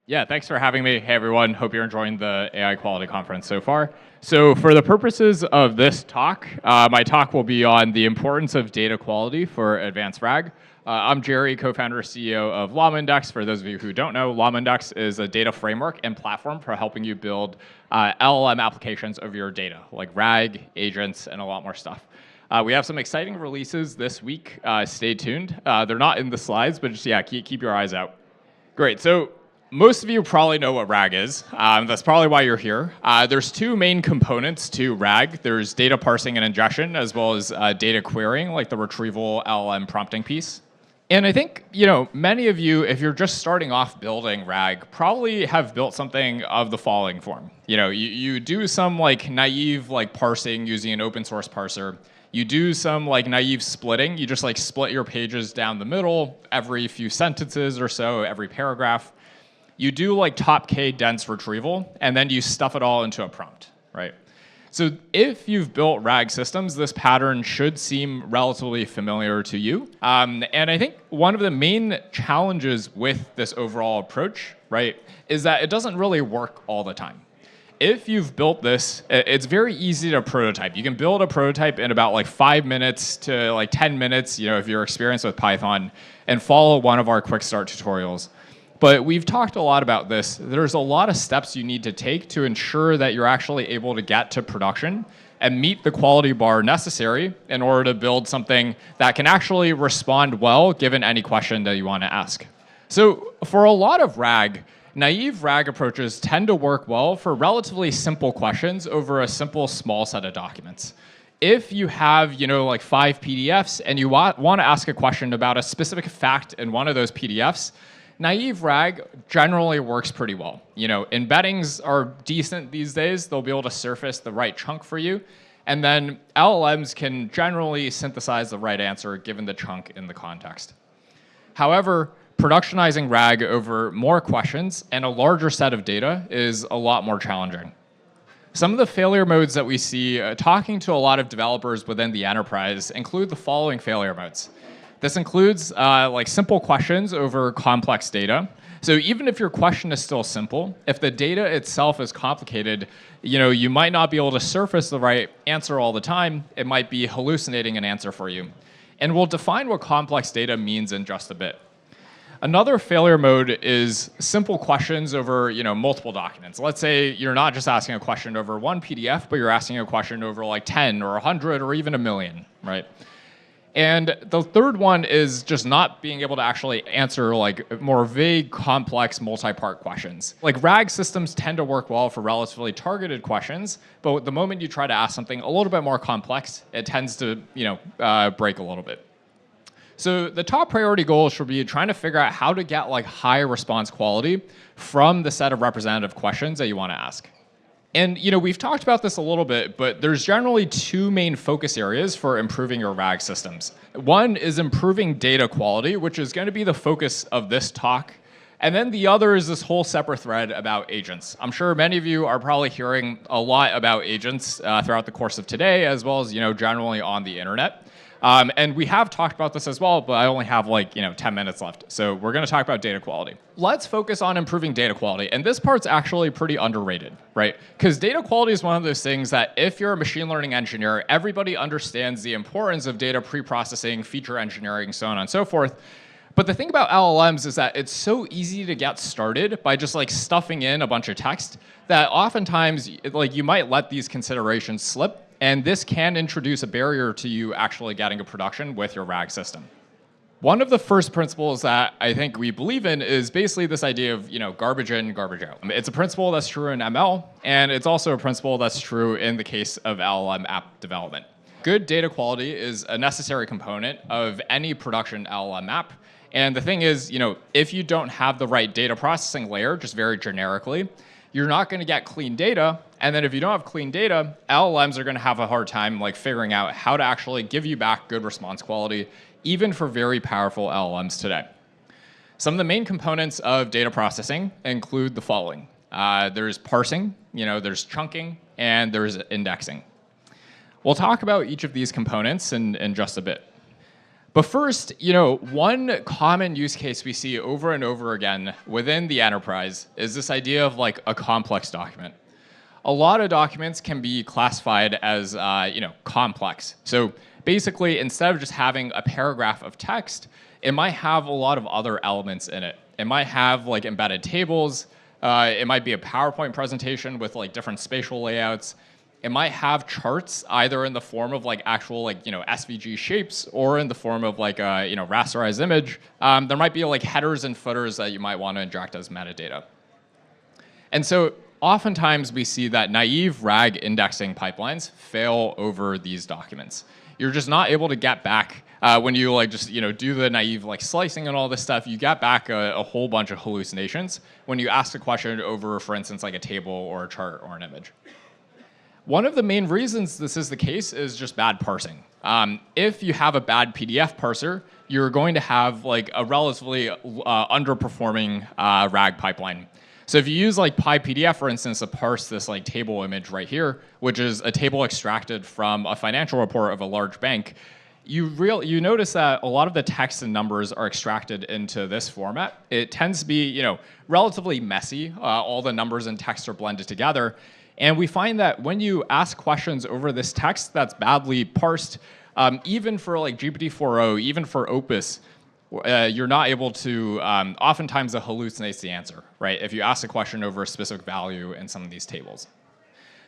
Yeah, thanks for having me. Hey, everyone. Hope you're enjoying the AI Quality Conference so far. So for the purposes of this talk, my talk will be on the importance of data quality for advanced RAG. I'm Jerry, co-founder and CEO of LlamaIndex. For those of you who don't know, LlamaIndex is a data framework and platform for helping you build LLM applications of your data, like RAG, agents, and a lot more stuff. We have some exciting releases this week. Stay tuned. They're not in the slides, but just, yeah, keep your eyes out. Great. So most of you probably know what RAG is. That's probably why you're here. There's two main components to RAG. There's data parsing and ingestion, as well as data querying, like the retrieval LLM prompting piece. And I think, many of you, if you're just starting off building RAG, probably have built something of the following form. You do some naive parsing using an open source parser. You do some naive splitting. You just split your pages down the middle every few sentences or so, every paragraph. You do top K dense retrieval, and then you stuff it all into a prompt, right? So if you've built RAG systems, this pattern should seem relatively familiar to you. And I think one of the main challenges with this overall approach, right, is that it doesn't really work all the time. If you've built this, it's very easy to prototype. You can build a prototype in about 5 minutes to 10 minutes, if you're experienced with Python, and follow one of our quick start tutorials. But we've talked a lot about this. There's a lot of steps you need to take to ensure that you're actually able to get to production and meet the quality bar necessary in order to build something that can actually respond well given any question that you want to ask. So for a lot of RAG, naive RAG approaches tend to work well for relatively simple questions over a simple small set of documents. If you have 5 PDFs and you want to ask a question about a specific fact in one of those PDFs, naive RAG generally works pretty well. Embeddings are decent these days. They'll be able to surface the right chunk for you. And then LLMs can generally synthesize the right answer given the chunk in the context. However, productionizing RAG over more questions and a larger set of data is a lot more challenging. Some of the failure modes that we see talking to a lot of developers within the enterprise include the following failure modes. This includes simple questions over complex data. So even if your question is still simple, if the data itself is complicated, you might not be able to surface the right answer all the time. It might be hallucinating an answer for you. And we'll define what complex data means in just a bit. Another failure mode is simple questions over multiple documents. Let's say you're not just asking a question over one PDF, but you're asking a question over 10 or 100 or even 1,000,000, right? And the third one is just not being able to actually answer more vague, complex, multi-part questions. RAG systems tend to work well for relatively targeted questions, but the moment you try to ask something a little bit more complex, it tends to break a little bit. So the top priority goal should be trying to figure out how to get high response quality from the set of representative questions that you want to ask. And we've talked about this a little bit, but there's generally two main focus areas for improving your RAG systems. One is improving data quality, which is going to be the focus of this talk. And then the other is this whole separate thread about agents. I'm sure many of you are probably hearing a lot about agents throughout the course of today, as well as generally on the internet. And we have talked about this as well, but I only have 10 minutes left. So we're going to talk about data quality. Let's focus on improving data quality. And this part's actually pretty underrated, right? Because data quality is one of those things that if you're a machine learning engineer, everybody understands the importance of data pre-processing, feature engineering, so on and so forth. But the thing about LLMs is that it's so easy to get started by just stuffing in a bunch of text that oftentimes you might let these considerations slip. And this can introduce a barrier to you actually getting to production with your RAG system. One of the first principles that I think we believe in is basically this idea of garbage in, garbage out. It's a principle that's true in ML, and it's also a principle that's true in the case of LLM app development. Good data quality is a necessary component of any production LLM app. And the thing is, if you don't have the right data processing layer, just very generically, you're not going to get clean data. And then if you don't have clean data, LLMs are going to have a hard time figuring out how to actually give you back good response quality, even for very powerful LLMs today. Some of the main components of data processing include the following. There's parsing, there's chunking, and there's indexing. We'll talk about each of these components in just a bit. But first, one common use case we see over and over again within the enterprise is this idea of like a complex document. A lot of documents can be classified as complex. So basically, instead of just having a paragraph of text, it might have a lot of other elements in it. It might have like embedded tables. It might be a PowerPoint presentation with like different spatial layouts. It might have charts either in the form of like actual SVG shapes or in the form of like a rasterized image. There might be like headers and footers that you might want to inject as metadata. And so oftentimes we see that naive RAG indexing pipelines fail over these documents. You're just not able to get back when you do the naive slicing and all this stuff. You get back a whole bunch of hallucinations when you ask a question over, for instance, like a table or a chart or an image. One of the main reasons this is the case is just bad parsing. If you have a bad PDF parser, you're going to have like a relatively underperforming RAG pipeline. So if you use like PyPDF, for instance, to parse this like table image right here, which is a table extracted from a financial report of a large bank, you notice that a lot of the text and numbers are extracted into this format. It tends to be relatively messy. All the numbers and text are blended together. And we find that when you ask questions over this text that's badly parsed, even for like GPT-4o, even for Opus, you're not able to, oftentimes it hallucinates the answer, right? If you ask a question over a specific value in some of these tables.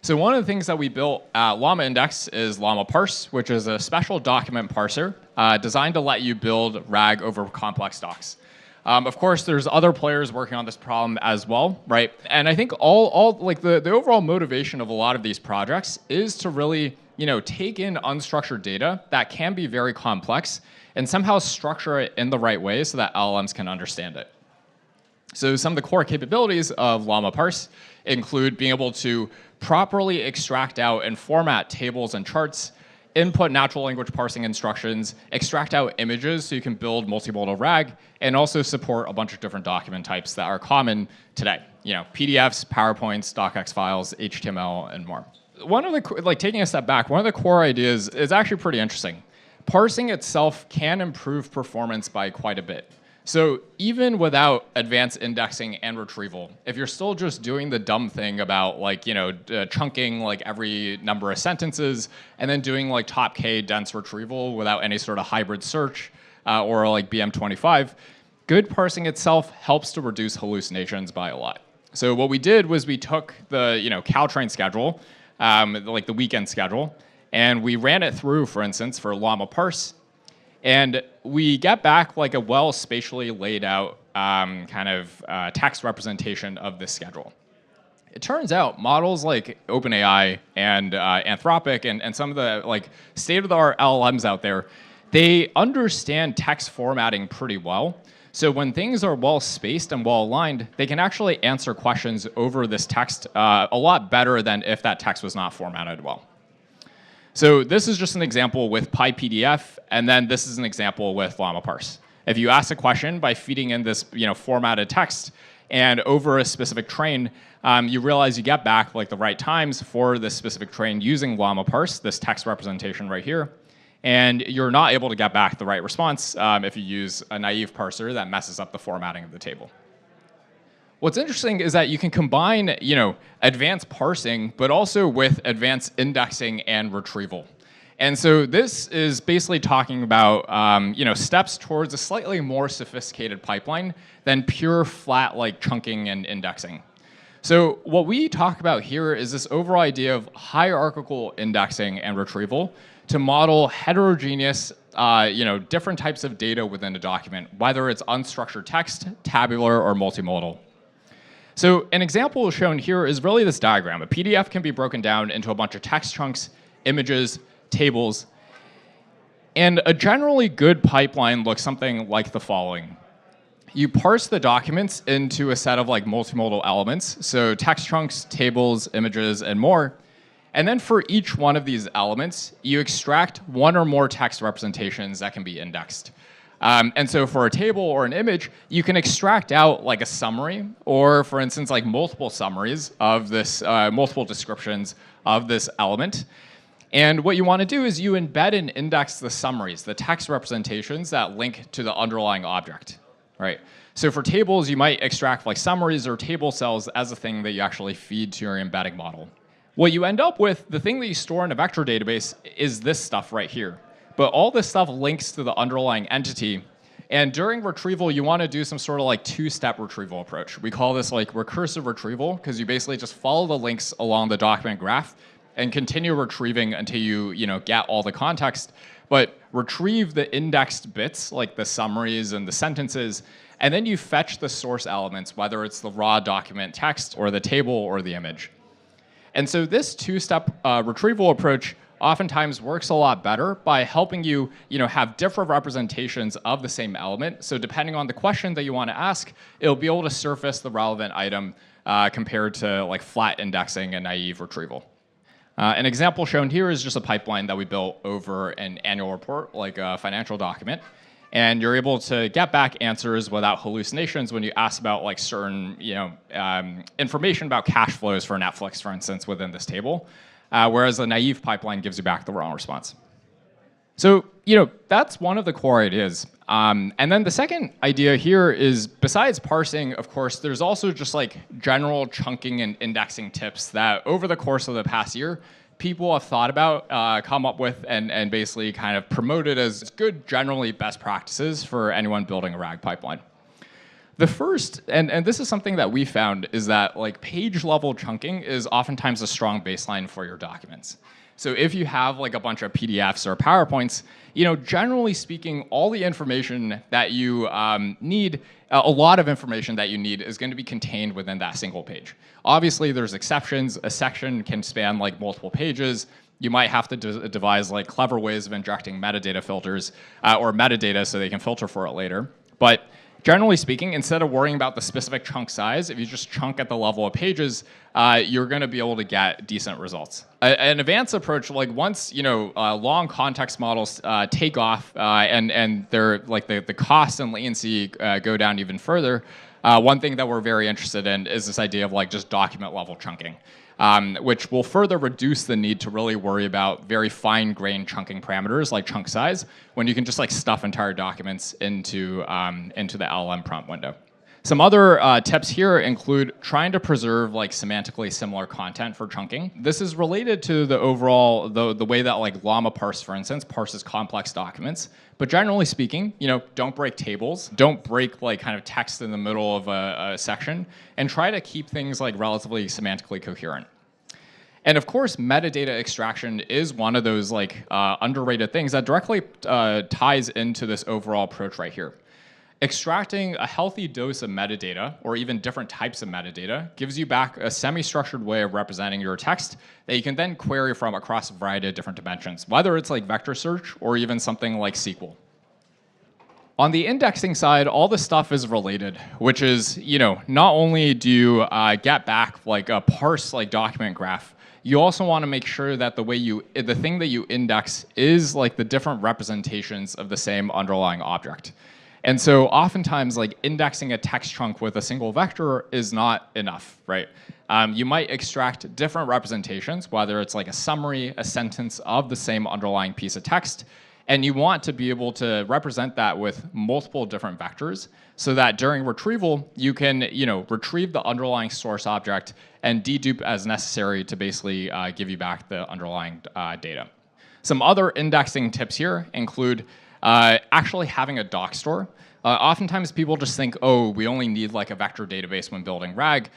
So one of the things that we built at Llama Index is Llama Parse, which is a special document parser designed to let you build RAG over complex docs. Of course, there's other players working on this problem as well, right? And I think all like the overall motivation of a lot of these projects is to really, take in unstructured data that can be very complex and somehow structure it in the right way so that LLMs can understand it. So some of the core capabilities of Llama Parse include being able to properly extract out and format tables and charts, input natural language parsing instructions, extract out images so you can build multimodal RAG, and also support a bunch of different document types that are common today. PDFs, PowerPoints, DocX files, HTML, and more. One of the, taking a step back, one of the core ideas is actually pretty interesting. Parsing itself can improve performance by quite a bit. So even without advanced indexing and retrieval, if you're still just doing the dumb thing about chunking every number of sentences and then doing top K dense retrieval without any sort of hybrid search or BM25, good parsing itself helps to reduce hallucinations by a lot. So what we did was we took the Caltrain schedule, the weekend schedule, and we ran it through, for instance, for Llama Parse. And we get back a well spatially laid out text representation of this schedule. It turns out models like OpenAI and Anthropic and some of the state-of-the-art LLMs out there, they understand text formatting pretty well. So when things are well spaced and well aligned, they can actually answer questions over this text a lot better than if that text was not formatted well. So this is just an example with PyPDF, and then this is an example with Llama Parse. If you ask a question by feeding in this formatted text, and over a specific train, you realize you get back the right times for this specific train using Llama Parse, this text representation right here, and you're not able to get back the right response if you use a naive parser that messes up the formatting of the table. What's interesting is that you can combine, advanced parsing, but also with advanced indexing and retrieval. And so this is basically talking about, steps towards a slightly more sophisticated pipeline than pure flat chunking and indexing. So what we talk about here is this overall idea of hierarchical indexing and retrieval to model heterogeneous, different types of data within a document, whether it's unstructured text, tabular, or multimodal. So an example shown here is really this diagram. A PDF can be broken down into a bunch of text chunks, images, tables. And a generally good pipeline looks something like the following. You parse the documents into a set of multimodal elements, so text chunks, tables, images, and more. And then for each one of these elements, you extract one or more text representations that can be indexed. And so for a table or an image, you can extract out a summary, or for instance, multiple summaries of this, multiple descriptions of this element. And what you want to do is you embed and index the summaries, the text representations that link to the underlying object, right? So for tables, you might extract like summaries or table cells as a thing that you actually feed to your embedding model. What you end up with, the thing that you store in a vector database is this stuff right here. But all this stuff links to the underlying entity. And during retrieval, you want to do some sort of like two-step retrieval approach. We call this like recursive retrieval because you basically just follow the links along the document graph and continue retrieving until you get all the context, but retrieve the indexed bits, like the summaries and the sentences, and then you fetch the source elements, whether it's the raw document text or the table or the image. And so this two-step retrieval approach oftentimes works a lot better by helping you, have different representations of the same element. So depending on the question that you want to ask, it'll be able to surface the relevant item compared to like flat indexing and naive retrieval. An example shown here is just a pipeline that we built over an annual report, like a financial document. And you're able to get back answers without hallucinations when you ask about like certain information about cash flows for Netflix, for instance, within this table. Whereas a naive pipeline gives you back the wrong response. So, that's one of the core ideas. And then the second idea here is, besides parsing, of course, there's also just like general chunking and indexing tips that over the course of the past year, people have thought about, come up with, and basically kind of promoted as good, generally best practices for anyone building a RAG pipeline. The first, and this is something that we found, is that like page level chunking is oftentimes a strong baseline for your documents. So if you have like a bunch of PDFs or PowerPoints, generally speaking, all the information that you need, a lot of information that you need is going to be contained within that single page. Obviously, there's exceptions. A section can span like multiple pages. You might have to devise like clever ways of injecting metadata filters or metadata so they can filter for it later. But generally speaking, instead of worrying about the specific chunk size, if you just chunk at the level of pages, you're going to be able to get decent results. An advanced approach, like once long context models take off and they're like the cost and latency go down even further, one thing that we're very interested in is this idea of like just document level chunking. Which will further reduce the need to really worry about very fine-grained chunking parameters like chunk size, when you can just like stuff entire documents into the LLM prompt window. Some other tips here include trying to preserve like semantically similar content for chunking. This is related to the overall, the way that like llama parse, for instance, parses complex documents. But generally speaking, don't break tables, don't break like kind of text in the middle of a section, and try to keep things like relatively semantically coherent. And of course, metadata extraction is one of those like underrated things that directly ties into this overall approach right here. Extracting a healthy dose of metadata, or even different types of metadata, gives you back a semi-structured way of representing your text that you can then query from across a variety of different dimensions, whether it's like vector search or even something like SQL. On the indexing side, all this stuff is related, which is, not only do you get back like a parse like document graph, you also want to make sure that the thing that you index is like the different representations of the same underlying object. And so oftentimes, like indexing a text chunk with a single vector is not enough, right? You might extract different representations, whether it's like a summary, a sentence of the same underlying piece of text, and you want to be able to represent that with multiple different vectors so that during retrieval, you can retrieve the underlying source object and dedupe as necessary to basically give you back the underlying data. Some other indexing tips here include actually having a doc store. Oftentimes people just think, oh, we only need like a vector database when building RAG.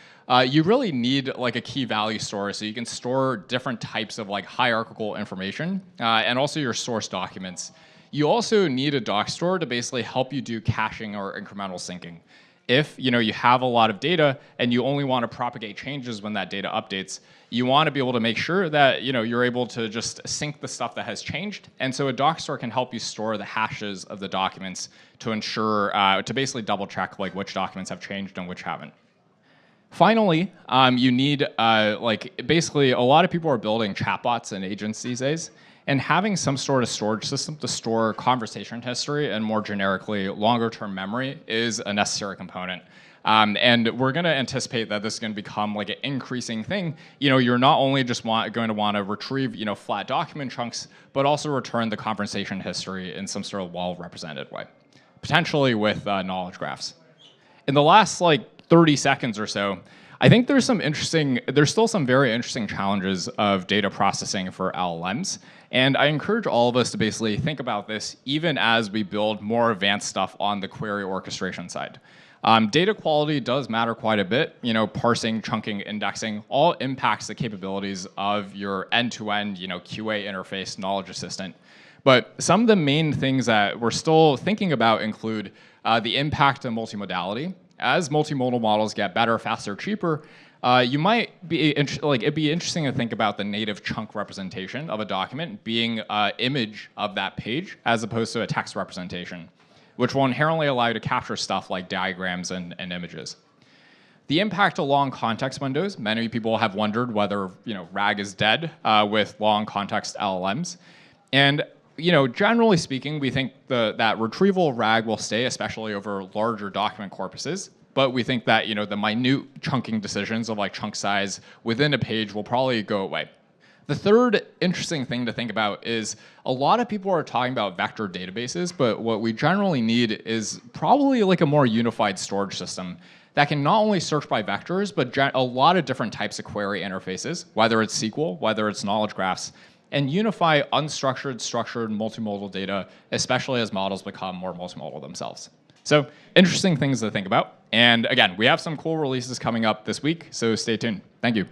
You really need like a key value store so you can store different types of like hierarchical information and also your source documents. You also need a doc store to basically help you do caching or incremental syncing. If you have a lot of data and you only want to propagate changes when that data updates, you want to be able to make sure that you're able to just sync the stuff that has changed. And so a doc store can help you store the hashes of the documents to ensure, to basically double check like which documents have changed and which haven't. Finally, you need basically a lot of people are building chatbots and agents these days. And having some sort of storage system to store conversation history and more generically longer term memory is a necessary component. And we're going to anticipate that this is going to become like an increasing thing. You're not only just going to want to retrieve, flat document chunks, but also return the conversation history in some sort of well-represented way, potentially with knowledge graphs. In the last 30 seconds or so, I think there's still some very interesting challenges of data processing for LLMs. And I encourage all of us to basically think about this even as we build more advanced stuff on the query orchestration side. Data quality does matter quite a bit. Parsing, chunking, indexing, all impacts the capabilities of your end-to-end, QA interface knowledge assistant. But some of the main things that we're still thinking about include the impact of multimodality. As multimodal models get better, faster, cheaper, you might be it'd be interesting to think about the native chunk representation of a document being an image of that page as opposed to a text representation, which will inherently allow you to capture stuff like diagrams and images. The impact of long context windows. Many people have wondered whether RAG is dead with long context LLMs, and generally speaking, we think that retrieval RAG will stay, especially over larger document corpuses. But we think that the minute chunking decisions of chunk size within a page will probably go away. The third interesting thing to think about is a lot of people are talking about vector databases, but what we generally need is probably a more unified storage system that can not only search by vectors, but a lot of different types of query interfaces, whether it's SQL, whether it's knowledge graphs, and unify unstructured, structured, multimodal data, especially as models become more multimodal themselves. So interesting things to think about. And again, we have some cool releases coming up this week, so stay tuned. Thank you.